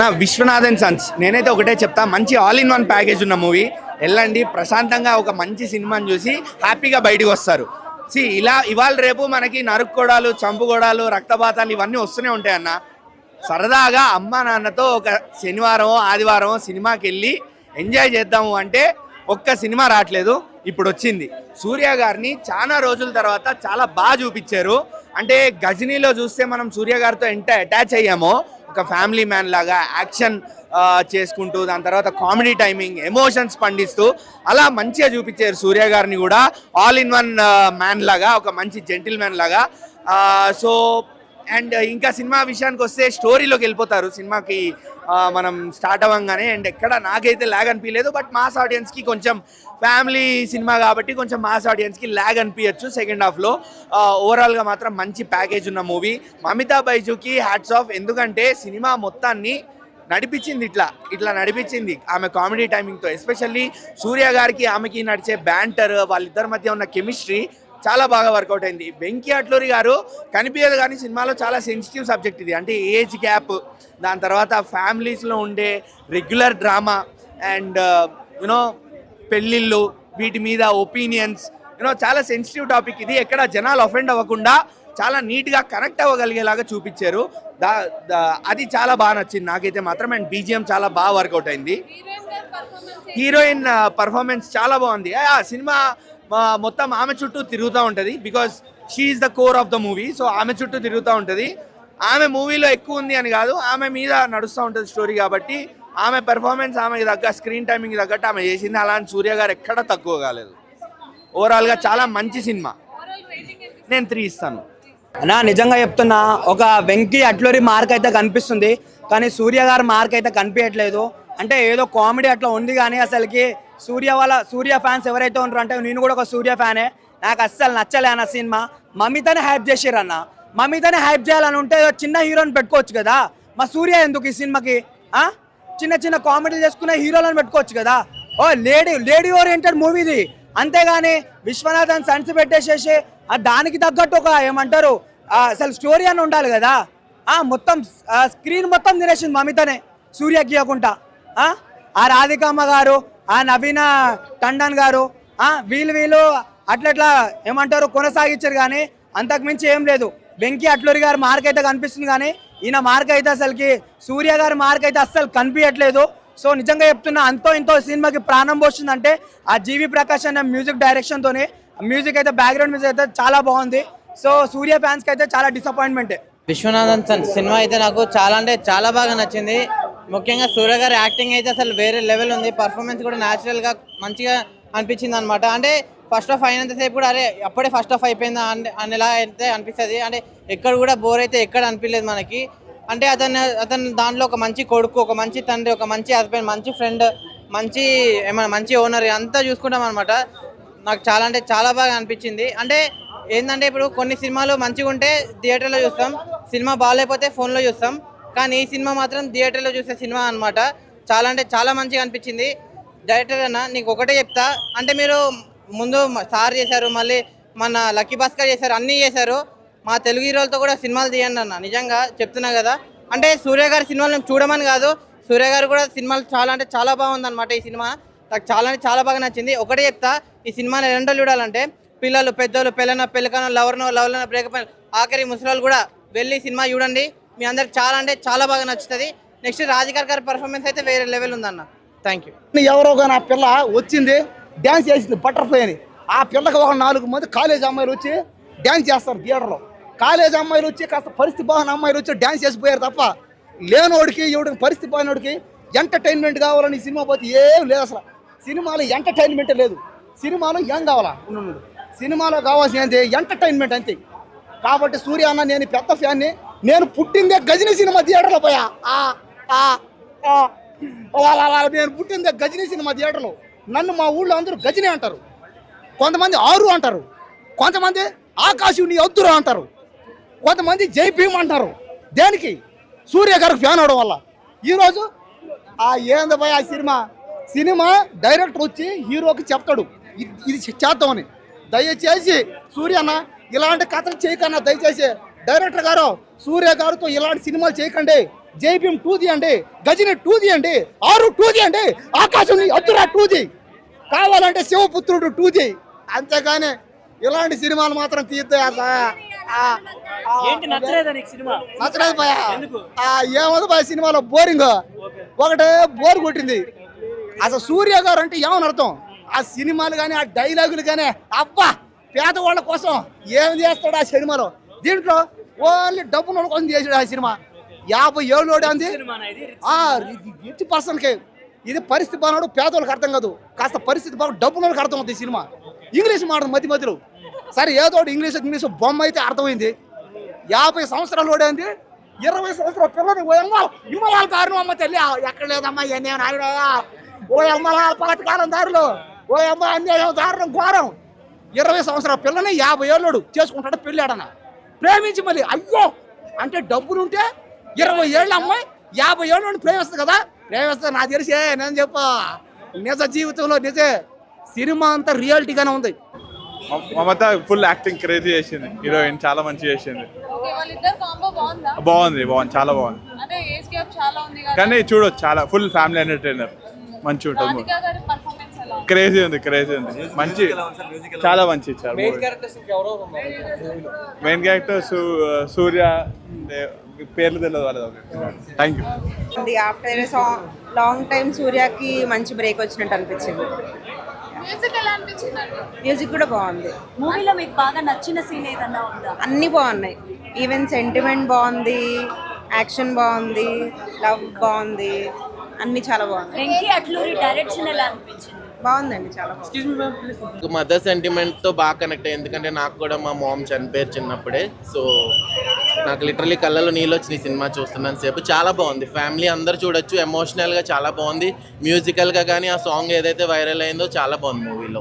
నా విశ్వనాథన్ సన్స్ నేనైతే ఒకటే చెప్తా, మంచి ఆల్ ఇన్ వన్ ప్యాకేజ్ ఉన్న మూవీ. వెళ్ళండి, ప్రశాంతంగా ఒక మంచి సినిమాని చూసి హ్యాపీగా బయటకు వస్తారు. ఇలా ఇవాళ రేపు మనకి నరుక్కోడాలు, చంపుకోడాలు, రక్తపాతాలు ఇవన్నీ వస్తూనే ఉంటాయి అన్న. సరదాగా అమ్మ నాన్నతో ఒక శనివారం ఆదివారం సినిమాకి వెళ్ళి ఎంజాయ్ చేద్దాము అంటే ఒక్క సినిమా రావట్లేదు, ఇప్పుడు వచ్చింది. సూర్య గారిని చాలా రోజుల తర్వాత చాలా బాగా చూపించారు. అంటే గజనీలో చూస్తే మనం సూర్య గారితో ఎంత అటాచ్ అయ్యామో, ఒక ఫ్యామిలీ మ్యాన్ లాగా యాక్షన్ చేసుకుంటూ, దాని తర్వాత కామెడీ టైమింగ్, ఎమోషన్స్ పండిస్తూ అలా మంచిగా చూపించారు సూర్య గారిని కూడా. ఆల్ ఇన్ వన్ మ్యాన్ లాగా, ఒక మంచి జెంటిల్ మ్యాన్ లాగా. సో అండ్ ఇంకా సినిమా విషయానికి వస్తే స్టోరీలోకి వెళ్ళిపోతారు సినిమాకి మనం స్టార్ట్ అవ్వగానే. అండ్ ఎక్కడ నాకైతే ల్యాగ్ అనిపించలేదు, బట్ మాస్ ఆడియన్స్కి కొంచెం, ఫ్యామిలీ సినిమా కాబట్టి కొంచెం మాస్ ఆడియన్స్కి ల్యాగ్ అనిపించచ్చు సెకండ్ హాఫ్లో. ఓవరాల్గా మాత్రం మంచి ప్యాకేజ్ ఉన్న మూవీ. మమితా బైజుకి హ్యాట్స్ ఆఫ్, ఎందుకంటే సినిమా మొత్తాన్ని నడిపించింది, ఇట్లా నడిపించింది ఆమె కామెడీ టైమింగ్తో. ఎస్పెషల్లీ సూర్య గారికి ఆమెకి నడిచే బ్యాంటర్, వాళ్ళిద్దరి మధ్య ఉన్న కెమిస్ట్రీ చాలా బాగా వర్కౌట్ అయింది. వెంకీ అట్లూరి గారు కనిపించదు కానీ సినిమాలో చాలా సెన్సిటివ్ సబ్జెక్ట్ ఇది. అంటే ఏజ్ గ్యాప్, దాని తర్వాత ఫ్యామిలీస్లో ఉండే రెగ్యులర్ డ్రామా అండ్ యూనో పెళ్ళిళ్ళు, వీటి మీద ఒపీనియన్స్, చాలా సెన్సిటివ్ టాపిక్ ఇది. ఎక్కడ జనాలు అఫెండ్ అవ్వకుండా చాలా నీట్గా కనెక్ట్ అవ్వగలిగేలాగా చూపించారు. అది చాలా బాగా నచ్చింది నాకైతే మాత్రం. అండ్ బీజిఎం చాలా బాగా వర్కౌట్ అయింది. హీరోయిన్ పర్ఫార్మెన్స్ చాలా బాగుంది. సినిమా మొత్తం ఆమె చుట్టూ తిరుగుతూ ఉంటుంది, because she is the core of the movie. So ఆమె చుట్టూ తిరుగుతూ ఉంటుంది. ఆమె మూవీలో ఎక్కువ ఉంది అని కాదు, ఆమె మీద నడుస్తూ ఉంటుంది స్టోరీ. కాబట్టి ఆమె పెర్ఫార్మెన్స్ ఆమెకి తగ్గ, స్క్రీన్ టైమింగ్ తగ్గట్టు ఆమె చేసింది. అలాంటి సూర్య గారు ఎక్కడ తక్కువ కాలేదు. ఓవరాల్గా చాలా మంచి సినిమా. నేను 3 ఇస్తాను. నా నిజంగా చెప్తున్నా, ఒక వెంకీ అట్లూరి మార్క్ అయితే కనిపిస్తుంది, కానీ సూర్య గారి మార్క్ అయితే కనిపించట్లేదు. అంటే ఏదో కామెడీ అట్లా ఉంది, కానీ అసలుకి సూర్య ఫ్యాన్స్ ఎవరైతే ఉంటారో, అంటే నేను కూడా ఒక సూర్య ఫ్యానే, నాకు అస్సలు నచ్చలే అన్న సినిమా. మమితనే హైప్ చేసిరన్న, మమితనే హైప్ చేయాలని ఉంటే చిన్న హీరోని పెట్టుకోవచ్చు కదా. మా సూర్య ఎందుకు ఈ సినిమాకి? చిన్న చిన్న కామెడీలు చేసుకునే హీరోలను పెట్టుకోవచ్చు కదా. లేడీ ఓరియంటెడ్ మూవీది, అంతేగాని విశ్వనాథన్ సన్స్ పెట్టేసేసి దానికి తగ్గట్టు ఒక ఏమంటారు అసలు స్టోరీ అని ఉండాలి కదా. మొత్తం స్క్రీన్ మొత్తం తినేసింది మమితనే, సూర్యకి ఇవ్వకుండా. ఆ రాధికమ్మ గారు, ఆ నవీన టండన్ గారు, వీళ్ళు అట్లా ఏమంటారు కొనసాగించారు, కానీ అంతకుమించి ఏం లేదు. వెంకీ అట్లూరి గారి మార్క్ అయితే కనిపిస్తుంది, కానీ ఈయన మార్క్ అయితే అసలుకి సూర్య గారి మార్క్ అయితే అస్సలు కనిపించట్లేదు. సో నిజంగా చెప్తున్నా, అంతో ఇంతో సినిమాకి ప్రాణం పోస్తుందంటే ఆ జీవి ప్రకాష్ అనే మ్యూజిక్ డైరెక్షన్తోనే. మ్యూజిక్ అయితే, బ్యాక్గ్రౌండ్ మ్యూజిక్ అయితే చాలా బాగుంది. సో సూర్య ఫ్యాన్స్కి అయితే చాలా డిసప్పాయింట్మెంటే. విశ్వనాథన్ సినిమా అయితే నాకు చాలా అంటే చాలా బాగా నచ్చింది. ముఖ్యంగా సూర్య గారి యాక్టింగ్ అయితే అసలు వేరే లెవెల్ ఉంది. పర్ఫార్మెన్స్ కూడా న్యాచురల్గా మంచిగా అనిపించింది అనమాట. అంటే ఫస్ట్ హాఫ్ అయినంతసేపు కూడా అప్పుడే ఫస్ట్ హాఫ్ అయిపోయిందా అనేలా అయితే అనిపిస్తుంది. అంటే ఎక్కడ కూడా బోర్ అయితే ఎక్కడ అనిపించలేదు మనకి. అంటే అతను దాంట్లో ఒక మంచి కొడుకు, ఒక మంచి తండ్రి, ఒక మంచి హస్బెండ్, మంచి ఫ్రెండ్, మంచి ఓనర్ అంతా చూసుకుంటాం అనమాట. నాకు చాలా అంటే చాలా బాగా అనిపించింది. అంటే ఏంటంటే ఇప్పుడు కొన్ని సినిమాలు మంచిగా ఉంటే థియేటర్లో చూస్తాం, సినిమా బాగాలేకపోతే ఫోన్లో చూస్తాం, కానీ ఈ సినిమా మాత్రం థియేటర్లో చూసే సినిమా అనమాట. చాలా అంటే చాలా మంచిగా అనిపించింది. డైరెక్టర్ అన్న నీకు ఒకటే చెప్తా, అంటే మీరు ముందు సార్ చేశారు, మళ్ళీ మన లక్కీ భాస్కర్ చేశారు, అన్నీ చేశారు. మా తెలుగు హీరోలతో కూడా సినిమాలు తీయండి అన్న, నిజంగా చెప్తున్నా కదా. అంటే సూర్య గారి సినిమాలు మేము చూడమని కాదు, సూర్య గారు కూడా సినిమాలు చాలా అంటే చాలా బాగుంది అనమాట. ఈ సినిమా నాకు చాలా అంటే చాలా బాగా నచ్చింది. ఒకటే చెప్తా, ఈ సినిమాని రెండో చూడాలంటే పిల్లలు, పెద్దలు, పెళ్ళకనో లవర్నో బ్రేకప్ ఆఖరి ముసలాళ్ళు కూడా వెళ్ళి సినిమా చూడండి. మీ అందరికి చాలా అంటే చాలా బాగా నచ్చుతుంది. నెక్స్ట్ రాధికా గారి పర్ఫార్మెన్స్ అయితే వేరే లెవెల్ ఉందన్న. Thank you. ఎవరో కానీ ఆ పిల్ల వచ్చింది, డ్యాన్స్ చేసింది బటర్ఫ్లై అని. ఆ పిల్లకి ఒక 4 మంది కాలేజ్ అమ్మాయిలు వచ్చి డ్యాన్స్ చేస్తారు థియేటర్లో. కాలేజ్ అమ్మాయిలు వచ్చి కాస్త పరిస్థితి బాగున్న అమ్మాయిలు వచ్చి డ్యాన్స్ చేసిపోయారు తప్ప, లేనోడికి ఎవడికి పరిస్థితి బాగునోడికి ఎంటర్టైన్మెంట్ కావాలని ఈ సినిమా పోతే ఏం లేదు. అసలు సినిమాలో ఎంటర్టైన్మెంట్ లేదు. సినిమాలో ఏం కావాలా? సినిమాలో కావాల్సింది ఎంటర్టైన్మెంట్ అంతే. కాబట్టి సూర్య అన్న నేను పెద్ద ఫ్యాన్ని. నేను పుట్టిందే గజనీ సినిమా థియేటర్లో పోయా. నేను పుట్టిందే గజనీ సినిమా థియేటర్లో. నన్ను మా ఊళ్ళో అందరూ గజనీ అంటారు, కొంతమంది ఆరు అంటారు, కొంతమంది ఆకాశుని అద్దురు అంటారు, కొంతమంది జై భీమ్ అంటారు. దేనికి? సూర్య గారికి ఫ్యాన్ అవడం వల్ల. ఈరోజు ఏంది పోయి ఆ సినిమా డైరెక్టర్ వచ్చి హీరోకి చెప్తాడు ఇది చేద్దామని. దయచేసి సూర్య అన్న ఇలాంటి కథలు చేయకన్నా, దయచేసి డైరెక్టర్ గారు సూర్య గారితో ఇలాంటి సినిమాలు చేయకండి. జై భీమ్ 2 తీయండి, గజని 2 తీయండి, 6 2 తీయండి, ఆకాశం అద్దురా 2 తీ, కావాలంటే శివపుత్రుడు 2 తీ. అంతేగాని ఇలాంటి సినిమాలు మాత్రం తీద్దా నచ్చలేదు భయ. ఏమదు భయ సినిమాలో బోరింగ్, ఒకటే బోర్ కొట్టింది. అసలు సూర్య గారు అంటే ఏమని అర్థం? ఆ సినిమాలు కానీ ఆ డైలాగులు కానీ అబ్బా పేదవాళ్ళ కోసం ఏం చేస్తాడు ఆ సినిమాలో. దీంట్లో ఓన్లీ డబ్బు నోళ్ళ కోసం చేసాడు ఆ సినిమా. 57 అంది రిచ్ పర్సన్కి. ఇది పరిస్థితి బాగున్నాడు, పేదవాళ్ళకి అర్థం కాదు. కాస్త పరిస్థితి బాగా డబ్బు నోళ్ళకి అర్థం అవుతుంది ఈ సినిమా. ఇంగ్లీష్ మాట మధ్యలో సరే ఏదో ఇంగ్లీష్ బొమ్మ అయితే అర్థమైంది. 50 సంవత్సరాలు ఓడేంది, 20 సంవత్సరాల పిల్లలు ఇమ్మలాల కారణం అమ్మ తల్లి ఎక్కడ లేదమ్మా ఇవన్నీ ఆయన ఓ అమ్మ పాతకాలం దారిలో ఓ అమ్మ అన్యాయం దారుణం ఘోరం. 20 సంవత్సరాల పిల్లని 50 ఏళ్ళోడు చేసుకుంటాడు పెళ్ళాడన ప్రేమించి మళ్ళీ అయ్యో అంటే డబ్బులుంటే 20 ఏళ్ళ అమ్మాయి 50 ఏళ్ళోడు ప్రేమిస్తుంది కదా. ప్రేమిస్తుంది నాకు తెలిసే నేను చెప్పా నిజ జీవితంలో నిజే సినిమా అంతా రియాలిటీగానే ఉంది. మమత ఫుల్ యాక్టింగ్ క్రేజీ చేసింది, హీరోయిన్ చాలా మంచిగా చేసింది. బాగుంది చాలా బాగుంది. కానీ చూడొచ్చు, చాలా ఫుల్ ఫ్యామిలీ ఎంటర్టైనర్, మంచి ఉంటుంది. క్రేజీ ఉంది మంచి, చాలా మంచి ఇచ్చారు. మెయిన్ క్యారెక్టర్ సూర్య, పేర్లు తెలియదు వాళ్ళ. Thank you. After long time సూర్యకి మంచి బ్రేక్ వచ్చినట్టు అనిపించింది. మ్యూజిక్ కూడా బాగుంది. మూవీలో మీకు బాగా నచ్చిన సీన్ ఏదన్నా ఉందా? అన్నీ బాగున్నాయి. ఈవెన్ సెంటిమెంట్ బాగుంది, యాక్షన్ బాగుంది, లవ్ బాగుంది, అన్నీ చాలా బాగుంది. వెంకీ అట్లూరి డైరెక్షన్ ఎలా అనిపించింది? బాగుందండి, చాలా బాగుంది. మదర్ సెంటిమెంట్తో బాగా కనెక్ట్ అయ్యింది. ఎందుకంటే నాకు కూడా మా మామ్ చనిపోయారు చిన్నప్పుడే. సో నాకు లిటరలీ కళ్ళలో నీళ్ళు వచ్చిన సినిమా చూస్తున్నాను సేపు. చాలా బాగుంది, ఫ్యామిలీ అందరు చూడొచ్చు. ఎమోషనల్గా చాలా బాగుంది. మ్యూజికల్గా కానీ ఆ సాంగ్ ఏదైతే వైరల్ అయిందో చాలా బాగుంది మూవీలో.